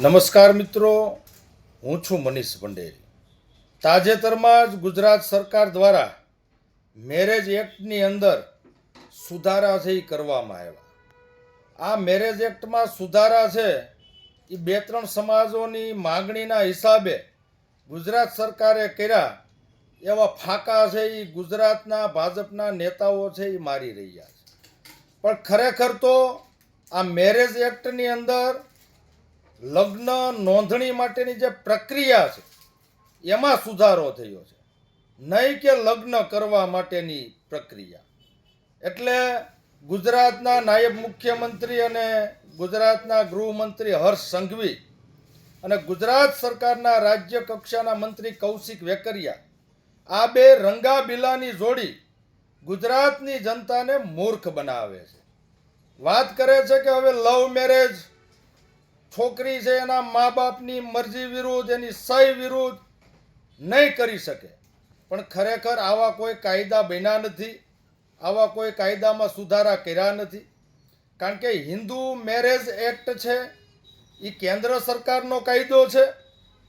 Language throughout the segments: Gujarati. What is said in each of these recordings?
નમસ્કાર મિત્રો, હું છું મનીષ ભંડેરી. તાજેતરમાં જ ગુજરાત સરકાર દ્વારા મેરેજ એક્ટની અંદર સુધારા છે એ કરવામાં આવ્યા. આ મેરેજ એક્ટમાં સુધારા છે એ બે ત્રણ સમાજોની માગણીના હિસાબે ગુજરાત સરકારે કર્યા. એવા ફાંકા છે એ ગુજરાતના ભાજપના નેતાઓ છે એ મારી રહ્યા છે. પણ ખરેખર તો આ મેરેજ એક્ટની અંદર લગ્ન નોંધણી માટેની જે પ્રક્રિયા છે એમાં સુધારો થયો છે, નહીં કે લગ્ન કરવા માટેની પ્રક્રિયા. એટલે ગુજરાતના નાયબ મુખ્યમંત્રી અને ગુજરાતના ગૃહમંત્રી હર્ષ સંઘવી અને ગુજરાત સરકારના રાજ્ય કક્ષાના મંત્રી કૌશિક વેકરિયા, આ બે રંગાબીલાની જોડી ગુજરાતની જનતાને મૂર્ખ બનાવે છે. વાત કરે છે કે હવે લવ મેરેજ છોકરી છે એના મા બાપની મરજી વિરુદ્ધ, એની સહી વિરુદ્ધ નહીં કરી શકે. પણ ખરેખર આવા કોઈ કાયદા બન્યા નથી, આવા કોઈ કાયદામાં સુધારા કર્યા નથી. કારણ કે હિન્દુ મેરેજ એક્ટ છે એ કેન્દ્ર સરકારનો કાયદો છે.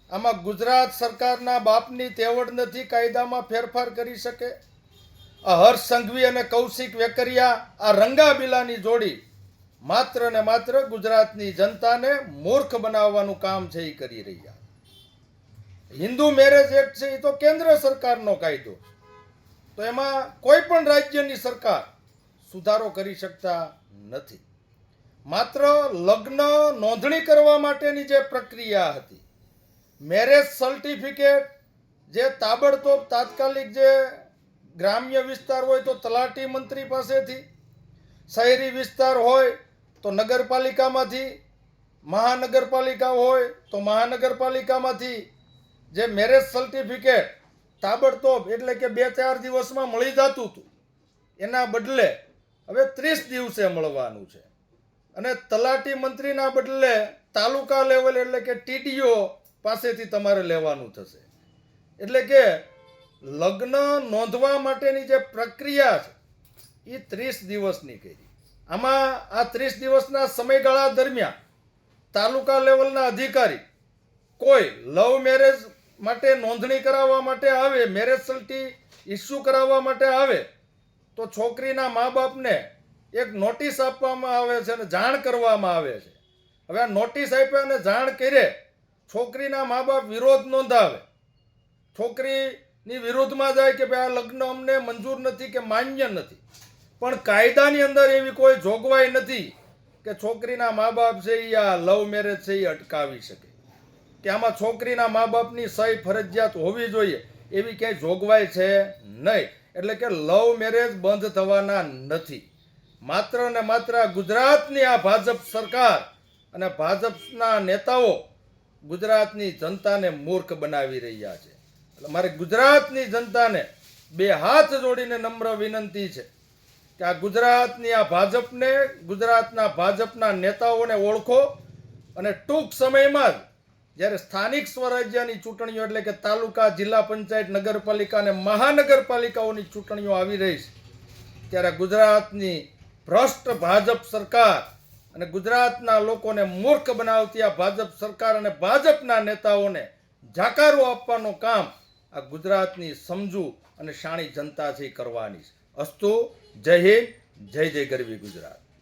આમાં ગુજરાત સરકારના બાપની તેવડ નથી કાયદામાં ફેરફાર કરી શકે. આ હર્ષ સંઘવી અને કૌશિક વેકરિયા, આ રંગાબીલાની જોડી માત્ર ને માત્ર ગુજરાતની જનતાને મૂર્ખ બનાવવાનું કામ છે એ કરી રહ્યા. હિન્દુ મેરેજ એક્ટ છે એ તો કેન્દ્ર સરકારનો કાયદો, તો એમાં કોઈ પણ રાજ્યની સરકાર સુધારો કરી શકતા નથી. માત્ર લગ્ન નોંધણી કરવા માટેની જે પ્રક્રિયા હતી, મેરેજ સર્ટિફિકેટ જે તાબડતોબ તાત્કાલિક જે ગ્રામ્ય વિસ્તાર હોય તો તલાટી મંત્રી પાસેથી, શહેરી વિસ્તાર હોય તો નગરપાલિકામાંથી, મહાનગરપાલિકા હોય તો મહાનગરપાલિકામાંથી જે મેરેજ સર્ટિફિકેટ તાબડતોબ એટલે કે 2-4 દિવસમાં મળી જતું હતું, એના બદલે હવે 30 દિવસે મળવાનું છે. અને તલાટી મંત્રીના બદલે તાલુકા લેવલ એટલે કે ટીડીઓ પાસેથી તમારે લેવાનું થશે. એટલે કે લગ્ન નોંધવા માટેની જે પ્રક્રિયા છે એ 30 દિવસની કરી. આમાં આ 30 દિવસના સમયગાળા દરમિયાન તાલુકા લેવલના અધિકારી કોઈ લવ મેરેજ માટે નોંધણી કરાવવા માટે આવે, મેરેજ સર્ટી ઇસ્યુ કરાવવા માટે આવે તો છોકરીના મા બાપને એક નોટિસ આપવામાં આવે છે અને જાણ કરવામાં આવે છે. હવે આ નોટિસ આપ્યા અને જાણ કરે, છોકરીના મા બાપ વિરોધ નોંધાવે, છોકરીની વિરુદ્ધમાં જાય કે ભાઈ આ લગ્ન અમને મંજૂર નથી કે માન્ય નથી. પણ કાયદાની અંદર એવી કોઈ જોગવાઈ નથી કે છોકરીના મા બાપ છે એ આ લવ મેરેજ છે એ અટકાવી શકે, કે આમાં છોકરીના મા બાપની સહી ફરજિયાત હોવી જોઈએ, એવી ક્યાંય જોગવાઈ છે નહીં. એટલે કે લવ મેરેજ બંધ થવાના નથી. માત્ર ને માત્ર ગુજરાતની આ ભાજપ સરકાર અને ભાજપના નેતાઓ ગુજરાતની જનતાને મૂર્ખ બનાવી રહ્યા છે. એટલે મારે ગુજરાતની જનતાને બે હાથ જોડીને નમ્ર વિનંતી છે કે આ ગુજરાતની આ ભાજપને, ગુજરાતના ભાજપના નેતાઓને ઓળખો અને ટૂંક સમયમાં જ જ્યારે સ્થાનિક સ્વરાજ્યની ચૂંટણીઓ એટલે કે તાલુકા, જિલ્લા પંચાયત, નગરપાલિકા અને મહાનગરપાલિકાઓની ચૂંટણીઓ આવી રહી છે, ત્યારે ગુજરાતની ભ્રષ્ટ ભાજપ સરકાર અને ગુજરાતના લોકોને મૂર્ખ બનાવતી આ ભાજપ સરકાર અને ભાજપના નેતાઓને જાકારો આપવાનું કામ આ ગુજરાતની સમજુ અને શાણી જનતા છે કરવાની છે. અસ્તુ. જય હિન્દ, જય જય ગરવી ગુજરાત.